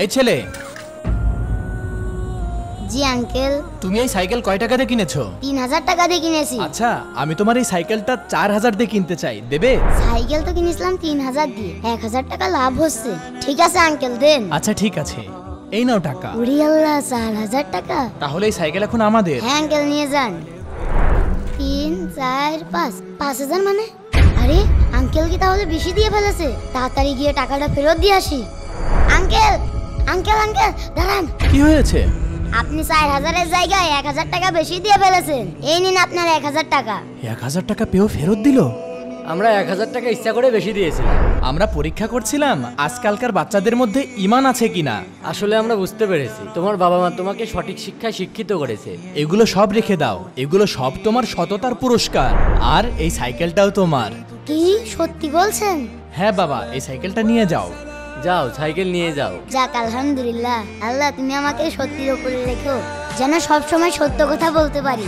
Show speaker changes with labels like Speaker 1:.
Speaker 1: এই ছেলে,
Speaker 2: জি আঙ্কেল।
Speaker 1: তুমি এই সাইকেল কয় টাকা দিয়ে কিনেছো?
Speaker 2: 3000 টাকা দিয়ে কিনেছি।
Speaker 1: আচ্ছা, আমি তোমার এই সাইকেলটা 4000 দিয়ে কিনতে চাই, দেবে?
Speaker 2: সাইকেল তো কিনেছিলাম 3000 দিয়ে, 1000 টাকা লাভ হচ্ছে। ঠিক আছে আঙ্কেল, দেন।
Speaker 1: আচ্ছা ঠিক আছে, এই নাও টাকা।
Speaker 2: উড়ি আল্লাহ, 4000 টাকা।
Speaker 1: তাহলে এই সাইকেল এখন আমাদের।
Speaker 2: হ্যাঁ আঙ্কেল, নিয়ে যান। 3 4 5 5000 মানে? আরে আঙ্কেল কি তাহলে বেশি দিয়ে ফেলেছে? তাড়াতাড়ি গিয়ে টাকাটা ফেরত দিয়ে আসি। আঙ্কেল আঙ্কেল আঙ্কেল দাঁড়ান।
Speaker 1: কি হয়েছে?
Speaker 2: আপনি 4000-এর জায়গায় 1000 টাকা বেশি দিয়ে ফেলেছেন। এই নিন আপনার 1000 টাকা।
Speaker 1: 1000 টাকা পেয়েও ফেরত দিল?
Speaker 3: আমরা 1000 টাকা ইচ্ছা করে বেশি দিয়েছিলাম।
Speaker 1: আমরা পরীক্ষা করছিলাম আজকালকার বাচ্চাদের মধ্যে ঈমান আছে কিনা।
Speaker 3: আসলে আমরা বুঝতে পেরেছি তোমার বাবা মা তোমাকে সঠিক শিক্ষায় শিক্ষিত করেছে।
Speaker 1: এগুলো সব রেখে দাও, এগুলো সব তোমার সততার পুরস্কার। আর এই সাইকেলটাও তোমার।
Speaker 2: কি সত্যি বলছেন?
Speaker 1: হ্যাঁ বাবা, এই সাইকেলটা নিয়ে যাও।
Speaker 3: যাও, সাইকেল নিয়ে যাও।
Speaker 2: যাক আলহামদুলিল্লাহ। আল্লাহ তুমি আমাকে সত্যির উপরে রেখো, যেন সব সময় সত্য কথা বলতে পারি।